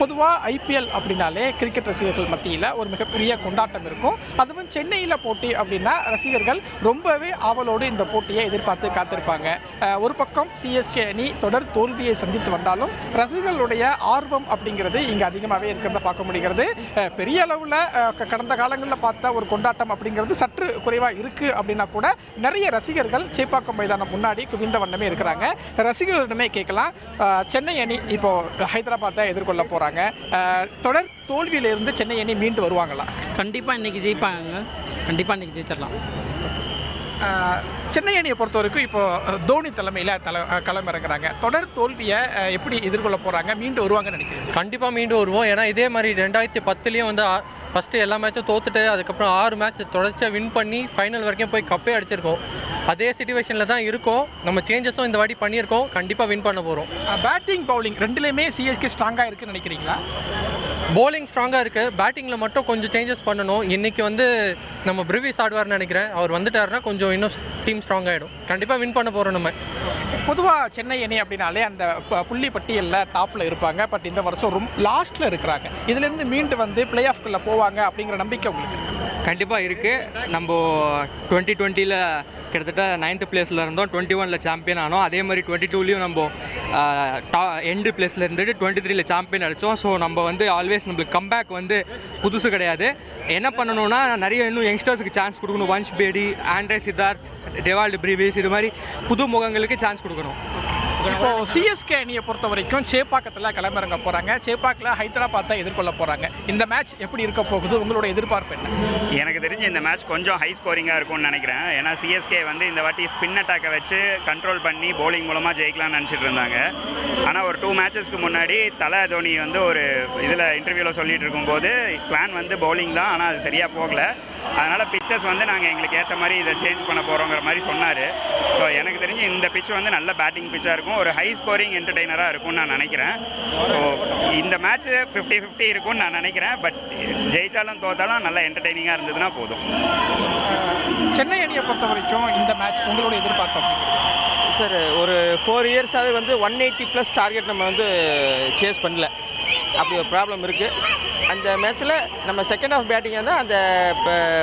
பொதுவாக ஐபிஎல் அப்படின்னாலே கிரிக்கெட் ரசிகர்கள் மத்தியில் ஒரு மிகப்பெரிய கொண்டாட்டம் இருக்கும். அதுவும் சென்னையில் போட்டி அப்படின்னா ரசிகர்கள் ரொம்பவே ஆவலோடு இந்த போட்டியை எதிர்பார்த்து காத்திருப்பாங்க. ஒரு பக்கம் சிஎஸ்கே அணி தொடர் தோல்வியை சந்தித்து வந்தாலும் ரசிகர்களுடைய ஆர்வம் அப்படிங்கிறது இங்கே அதிகமாகவே இருக்கிறத பார்க்க முடிகிறது. பெரிய அளவில் கடந்த காலங்களில் பார்த்த ஒரு கொண்டாட்டம் அப்படிங்கிறது சற்று குறைவாக இருக்குது அப்படின்னா கூட நிறைய ரசிகர்கள் சேப்பாக்கம் மைதானம் முன்னாடி குவிந்த வண்ணமே இருக்கிறாங்க. ரசிகர்களிடமே கேட்கலாம், சென்னை அணி இப்போ ஹைதராபாத்தை எதிர்கொள்ள போகிறாங்க. தொடர் தோல்வியிலிருந்து சென்னை அணி மீண்டு வருவாங்களா? கண்டிப்பாக இன்றைக்கி ஜெயிப்பாங்க. கண்டிப்பாக இன்றைக்கி ஜெயிச்சிடலாம். சென்னை அணியை பொறுத்த வரைக்கும் இப்போ தோனி தலைமையில் களமிறங்குறாங்க. தொடர் தோல்வியை எப்படி எதிர்கொள்ள போகிறாங்க? மீண்டு வருவாங்கன்னு நினைக்கிறேன். கண்டிப்பாக மீண்டு வருவோம். ஏன்னா இதே மாதிரி 2010 வந்து ஃபஸ்ட்டு எல்லா மேட்சும் தோத்துட்டு அதுக்கப்புறம் 6 மேட்ச் தொடர்ச்சியாக வின் பண்ணி ஃபைனல் வரைக்கும் போய் கப்பே அடிச்சிருக்கோம். அதே சிச்சுவேஷனில் தான் இருக்கோம். நம்ம சேஞ்சஸும் இந்த வாட்டி பண்ணியிருக்கோம். கண்டிப்பாக வின் பண்ண போகிறோம். பேட்டிங் பவுலிங் ரெண்டுலேயுமே சிஎஸ்கே ஸ்ட்ராங்காக இருக்குன்னு நினைக்கிறீங்களா? போலிங் ஸ்ட்ராங்காக இருக்குது. பேட்டிங்கில் மட்டும் கொஞ்சம் சேஞ்சஸ் பண்ணணும். இன்றைக்கி வந்து நம்ம பிரிவிஸ் ஆடுவார்னு நினைக்கிறேன். அவர் வந்துட்டாருன்னா கொஞ்சம் இன்னும் டீம் ஸ்ட்ராங் ஆகிடும். கண்டிப்பாக வின் பண்ண போகிறோம் நம்ம. பொதுவாக சென்னை அணி அப்படின்னாலே அந்த புள்ளி பட்டியலில் டாப்பில் இருப்பாங்க. பட் இந்த வருஷம் ரொம்ப லாஸ்ட்டில் இருக்கிறாங்க. இதுலேருந்து மீண்டு வந்து பிளே ஆஃப்குள்ளே போவாங்க அப்படிங்கிற நம்பிக்கை உங்களுக்கு? கண்டிப்பாக இருக்குது. நம்ம 2020 கிட்டத்தட்ட 9th பிளேஸில் இருந்தோம். 21 சாம்பியன் ஆனோம். அதே மாதிரி 22 நம்ம எண்டு பிளேஸில் இருந்துட்டு 23 சாம்பியன் அடித்தோம். ஸோ நம்ம வந்து ஆல்வேஸ் நம்மளுக்கு கம்பேக் வந்து புதுசு கிடையாது. என்ன பண்ணணும்னா நிறைய இன்னும் யங்ஸ்டர்ஸுக்கு சான்ஸ் கொடுக்கணும். Vansh Bedi, Andre Siddharth, Dewald Brevis, இது மாதிரி புது முகங்களுக்கு சான்ஸ் கொடுக்கணும். இப்போ சிஎஸ்கே அணியை பொறுத்த வரைக்கும் சேப்பாக்கத்தில் களமிறங்க போகிறாங்க. சேப்பாக்கில் ஹைதராபாத்தை எதிர்கொள்ள போகிறாங்க. இந்த மேட்ச் எப்படி இருக்க போகுது? உங்களோட எதிர்பார்ப்பு என்ன? எனக்கு தெரிஞ்சு இந்த மேட்ச் கொஞ்சம் ஹை ஸ்கோரிங்காக இருக்கும்னு நினைக்கிறேன். ஏன்னா சிஎஸ்கே வந்து இந்த வாட்டி ஸ்பின் அட்டாக்கை வச்சு கண்ட்ரோல் பண்ணி பவுலிங் மூலமாக ஜெயிக்கலாம்னு நினச்சிட்டு இருந்தாங்க. ஆனால் ஒரு 2 மேட்சஸ்க்கு முன்னாடி தோனி வந்து ஒரு இதில் இன்டர்வியூவில் சொல்லிட்டு இருக்கும்போது பிளான் வந்து பவுலிங் தான், ஆனால் அது சரியாக போகல. அதனால் பிச்சர்ஸ் வந்து நாங்கள் எங்களுக்கு ஏற்ற மாதிரி இதை சேஞ்ச் பண்ண போகிறோங்கிற மாதிரி சொன்னார். ஸோ எனக்கு தெரிஞ்சு இந்த பிச் வந்து நல்ல பேட்டிங் பிச்சாக இருக்கும். ஒரு ஹை ஸ்கோரிங் என்டர்டெய்னராக இருக்கும்னு நான் நினைக்கிறேன். ஸோ இந்த மேட்ச் 50-50 இருக்கும்னு நான் நினைக்கிறேன். பட் ஜெயித்தாலும் தோத்தாலும் நல்ல என்டர்டெய்னிங்காக இருந்ததுன்னா போதும். சென்னை அணியை பொறுத்த வரைக்கும் இந்த மேட்ச் உங்களோட எதிர்பார்ப்பு? சார், ஒரு 4 இயர்ஸாகவே வந்து 180+ டார்கெட் நம்ம வந்து சேஸ் பண்ணல. அப்படி ஒரு ப்ராப்ளம் இருக்குது. அந்த மேட்ச்சில் நம்ம செகண்ட் ஆஃப் பேட்டிங்காக இருந்தால் அந்த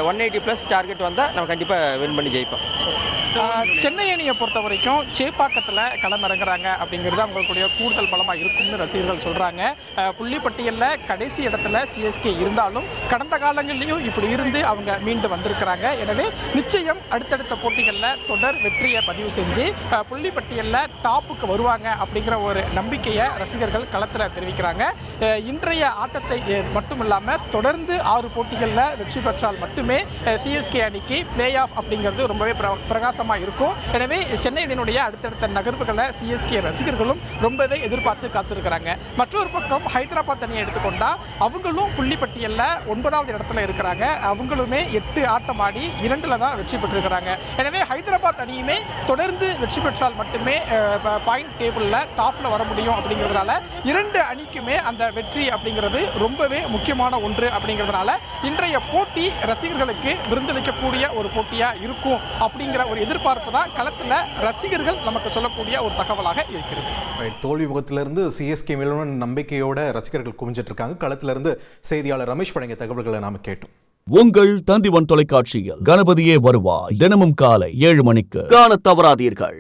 180+ டார்கெட் வந்தால் நம்ம கண்டிப்பாக வின் பண்ணி ஜெயிப்போம். சென்னை அணியை பொறுத்த வரைக்கும் சேப்பாக்கத்தில் களமிறங்குறாங்க அப்படிங்கிறது அவங்களுடைய கூடுதல் பலமாக இருக்கும்னு ரசிகர்கள் சொல்கிறாங்க. புள்ளிப்பட்டியலில் கடைசி இடத்துல சிஎஸ்கே இருந்தாலும் கடந்த காலங்கள்லேயும் இப்படி இருந்து அவங்க மீண்டு வந்திருக்கிறாங்க. எனவே நிச்சயம் அடுத்தடுத்த போட்டிகளில் தொடர் வெற்றியை பதிவு செஞ்சு புள்ளிப்பட்டியலில் டாப்புக்கு வருவாங்க அப்படிங்கிற ஒரு நம்பிக்கையை ரசிகர்கள் களத்தில் தெரிவிக்கிறாங்க. இன்றைய ஆட்டத்தை மட்டும் இல்லாமல் தொடர்ந்து 6 போட்டிகளில் வெற்றி பெற்றால் மட்டுமே சிஎஸ்கே அணிக்கு பிளே ஆஃப் அப்படிங்கிறது ரொம்பவே பிரகாசமாக இருக்கும். எனவே சென்னை அணியினுடைய அடுத்தடுத்த நகர்வுகளை சிஎஸ்கே ரசிகர்களும் ரொம்பவே எதிர்பார்த்து காத்திருக்கிறாங்க. மற்றொரு பக்கம் ஹைதராபாத் அணியை எடுத்துக்கொண்டா அவங்களும் புள்ளிப்பட்டியலில் 9வது இடத்துல இருக்கிறாங்க. அவங்களுமே 8 ஆட்டம் ஆடி 2ல் தான் வெற்றி பெற்றிருக்கிறாங்க. எனவே ஹைதராபாத் அணியுமே தொடர்ந்து வெற்றி பெற்றால் மட்டுமே பாயிண்ட் டேபிளில் டாப்பில் வர முடியும். அப்படிங்கிறதுனால 2 அணிக்குமே அந்த வெற்றி அப்படிங்கிறது ரொம்பவே முக்கியமான ஒன்று. அப்படிங்கிறதுனால இன்றைய போட்டி ரசிகர்களுக்கு விருந்தளிக்கக்கூடிய ஒரு போட்டியாக இருக்கும் அப்படிங்கிற ஒரு எதிர்பார்ப்பு தான் களத்தில் ரசிகர்கள் நமக்கு சொல்லக்கூடிய ஒரு தகவலாக இருக்கிறது. தோல்வி முகத்திலிருந்து சிஎஸ்கே மேலும் நம்பிக்கையோட ரசிகர்கள் குவிஞ்சிட்டு இருக்காங்க. களத்திலிருந்து செய்தியாளர் ரமேஷ் வழங்கிய தகவல்களை நாம கேட்டோம். உங்கள் தந்திவன் தொலைக்காட்சியில் கணபதியே வருவாய் தினமும் காலை 7 மணிக்கு காண தவறாதீர்கள்.